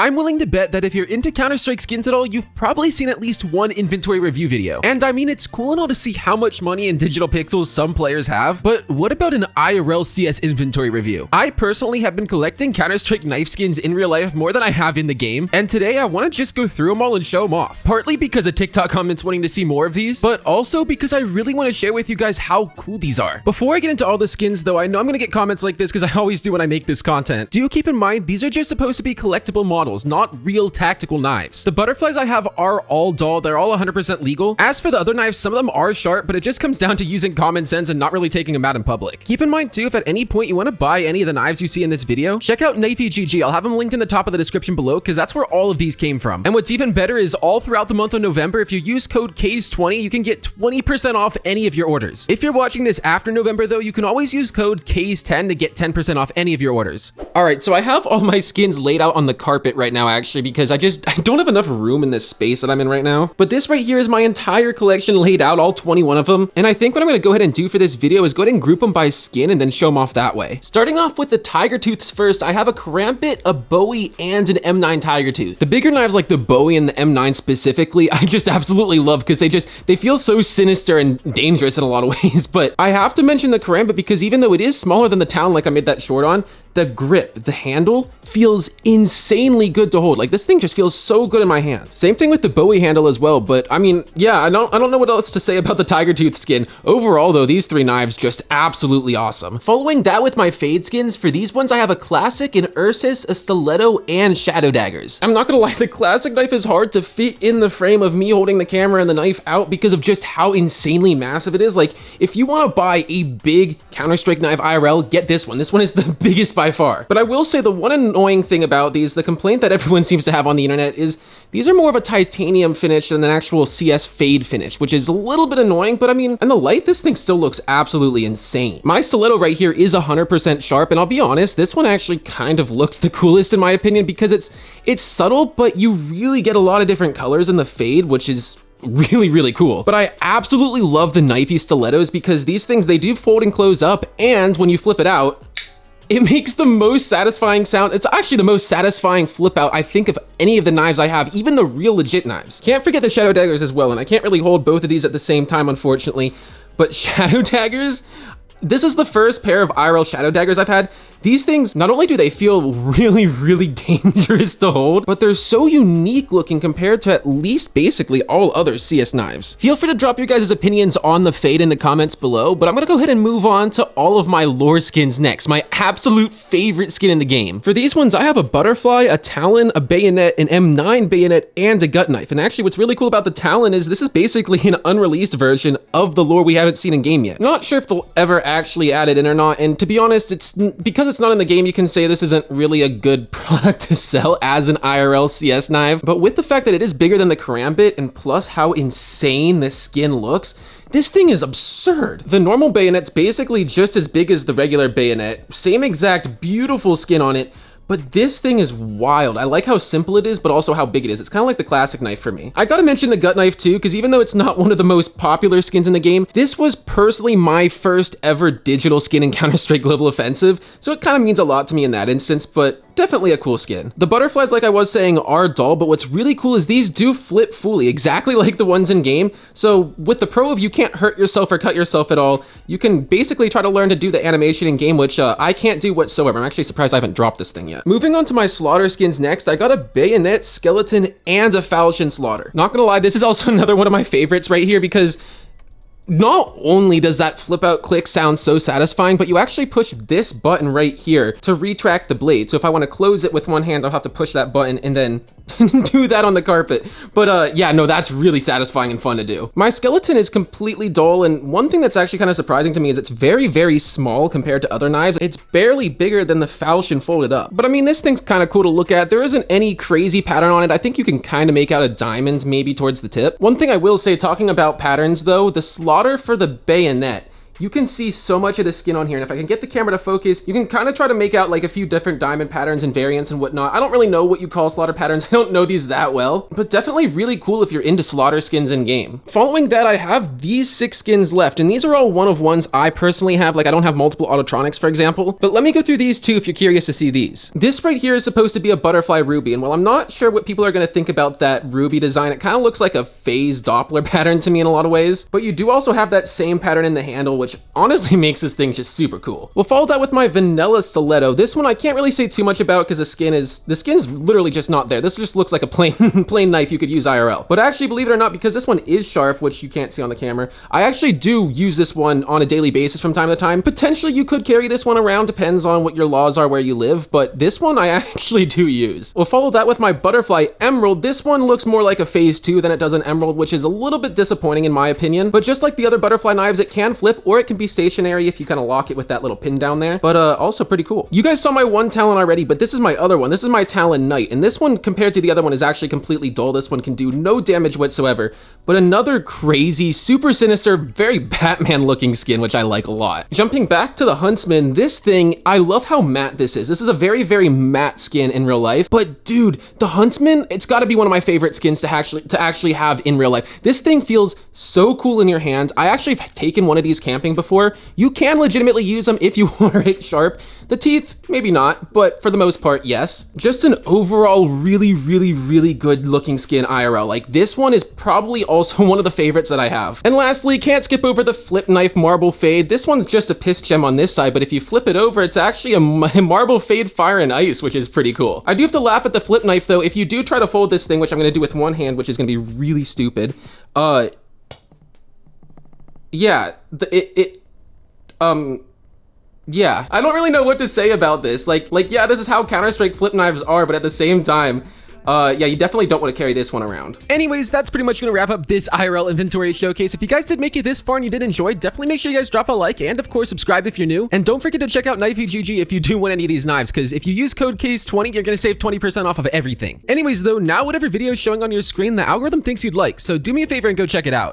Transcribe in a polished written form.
I'm willing to bet that if you're into Counter-Strike skins at all, you've probably seen at least one inventory review video. And I mean, it's cool and all to see how much money in digital pixels some players have, but what about an IRL CS inventory review? I personally have been collecting Counter-Strike knife skins in real life more than I have in the game, and today I want to just go through them all and show them off. Partly because of TikTok comments wanting to see more of these, but also because I really want to share with you guys how cool these are. Before I get into all the skins though, I know I'm going to get comments like this because I always do when I make this content. Do keep in mind, these are just supposed to be collectible models, not real tactical knives. The butterflies I have are all doll, they're all 100% legal. As for the other knives, some of them are sharp, but it just comes down to using common sense and not really taking them out in public. Keep in mind too, if at any point you want to buy any of the knives you see in this video, check out Knifey GG. I'll have them linked in the top of the description below because that's where all of these came from. And what's even better is all throughout the month of November, if you use code CAZE20, you can get 20% off any of your orders. If you're watching this after November though, you can always use code CAZE10 to get 10% off any of your orders. All right, so I have all my skins laid out on the carpet right now actually because I don't have enough room in this space that I'm in right now. But this right here is my entire collection laid out, all 21 of them. And I think what I'm gonna go ahead and do for this video is go ahead and group them by skin and then show them off that way. Starting off with the Tiger Tooths first, I have a Karambit, a Bowie, and an M9 Tiger Tooth. The bigger knives like the Bowie and the M9 specifically, I just absolutely love because they feel so sinister and dangerous in a lot of ways. But I have to mention the Karambit because even though it is smaller than the Talon like I made that short on, the grip, the handle feels insanely good to hold. Like this thing just feels so good in my hand. Same thing with the Bowie handle as well, but I mean, yeah, I don't know what else to say about the Tiger Tooth skin. Overall though, these three knives just absolutely awesome. Following that with my fade skins, for these ones I have a classic, an Ursus, a stiletto, and shadow daggers. I'm not gonna lie, the classic knife is hard to fit in the frame of me holding the camera and the knife out because of just how insanely massive it is. Like if you wanna buy a big Counter-Strike knife IRL, get this one. This one is the biggest by far. But I will say the one annoying thing about these, the complaint that everyone seems to have on the internet, is these are more of a titanium finish than an actual CS fade finish, which is a little bit annoying, but I mean, in the light, this thing still looks absolutely insane. My stiletto right here is 100% sharp, and I'll be honest, this one actually kind of looks the coolest in my opinion because it's subtle, but you really get a lot of different colors in the fade, which is really cool. But I absolutely love the Knifey stilettos because these things, they do fold and close up, and when you flip it out, it makes the most satisfying sound. It's actually the most satisfying flip out I think of any of the knives I have, even the real legit knives. Can't forget the shadow daggers as well, and I can't really hold both of these at the same time unfortunately, but shadow daggers, this is the first pair of IRL shadow daggers I've had. These things, not only do they feel really dangerous to hold, but they're so unique looking compared to at least basically all other CS knives. Feel free to drop your guys' opinions on the fade in the comments below, but I'm gonna go ahead and move on to all of my lore skins next, my absolute favorite skin in the game. For these ones, I have a butterfly, a Talon, a bayonet, an M9 bayonet, and a gut knife. And actually what's really cool about the Talon is this is basically an unreleased version of the lore we haven't seen in game yet. Not sure if they'll ever actually add it in or not, and to be honest, because it's not in the game, you can say this isn't really a good product to sell as an IRL CS knife, but with the fact that it is bigger than the Karambit and plus how insane the skin looks, this thing is absurd. The normal bayonet's basically just as big as the regular bayonet, same exact beautiful skin on it, but this thing is wild. I like how simple it is, but also how big it is. It's kind of like the classic knife for me. I gotta mention the gut knife too, because even though it's not one of the most popular skins in the game, this was personally my first ever digital skin in Counter-Strike Global Offensive, so it kind of means a lot to me in that instance, but definitely a cool skin. The butterflies, like I was saying, are dull, but what's really cool is these do flip fully, exactly like the ones in game. So with the pro, if you can't hurt yourself or cut yourself at all, you can basically try to learn to do the animation in game, which I can't do whatsoever. I'm actually surprised I haven't dropped this thing yet. Moving on to my slaughter skins next, I got a bayonet, skeleton, and a falchion slaughter. Not gonna lie, this is also another one of my favorites right here because not only does that flip out click sound so satisfying, but you actually push this button right here to retract the blade. So if I want to close it with one hand, I'll have to push that button and then do that on the carpet. But yeah, no, that's really satisfying and fun to do. My skeleton is completely dull, and one thing that's actually kind of surprising to me is it's very small compared to other knives. It's barely bigger than the falchion folded up. But I mean, this thing's kind of cool to look at. There isn't any crazy pattern on it. I think you can kind of make out a diamond maybe towards the tip. One thing I will say, talking about patterns though, the slaughter for the bayonet you can see so much of the skin on here. And if I can get the camera to focus, you can kind of try to make out like a few different diamond patterns and variants and whatnot. I don't really know what you call slaughter patterns. I don't know these that well, but definitely really cool if you're into slaughter skins in game. Following that, I have these 6 skins left, and these are all one of ones I personally have. Like, I don't have multiple Autotronics, for example, but let me go through these too if you're curious to see these. This right here is supposed to be a butterfly ruby, and while I'm not sure what people are going to think about that ruby design, it kind of looks like a phase Doppler pattern to me in a lot of ways, but you do also have that same pattern in the handle, which honestly makes this thing just super cool. We'll follow that with my vanilla stiletto. This one I can't really say too much about because the skin's literally just not there. This just looks like a plain knife you could use IRL. But actually, believe it or not, because this one is sharp, which you can't see on the camera, I actually do use this one on a daily basis from time to time. Potentially you could carry this one around, depends on what your laws are where you live, but this one I actually do use. We'll follow that with my butterfly emerald. This one looks more like a phase 2 than it does an emerald, which is a little bit disappointing in my opinion, but just like the other butterfly knives, it can flip or it can be stationary if you kind of lock it with that little pin down there, but also pretty cool. You guys saw my one talon already, but this is my other one. This is my talon knight, and this one compared to the other one is actually completely dull. This one can do no damage whatsoever, but another crazy, super sinister, very Batman looking skin, which I like a lot. Jumping back to the huntsman, this thing, I love how matte this is. This is a very, very matte skin in real life, but dude, the huntsman, it's got to be one of my favorite skins to actually have in real life. This thing feels so cool in your hand. I actually have taken one of these camping before. You can legitimately use them if you are it sharp. The teeth, maybe not, but for the most part, yes. Just an overall really, really, really good looking skin IRL. Like, this one is probably also one of the favorites that I have. And lastly, can't skip over the flip knife marble fade. This one's just a piss gem on this side, but if you flip it over, it's actually a marble fade fire and ice, which is pretty cool. I do have to laugh at the flip knife though. If you do try to fold this thing, which I'm gonna do with one hand, which is gonna be really stupid, yeah, yeah, I don't really know what to say about this. Like, yeah, this is how Counter-Strike flip knives are, but at the same time, yeah, you definitely don't want to carry this one around. Anyways, that's pretty much gonna wrap up this IRL inventory showcase. If you guys did make it this far and you did enjoy, definitely make sure you guys drop a like and of course subscribe if you're new. And don't forget to check out KnifeyGG if you do want any of these knives, because if you use code CAZE20, you're gonna save 20% off of everything. Anyways though, now whatever video is showing on your screen, the algorithm thinks you'd like, so do me a favor and go check it out.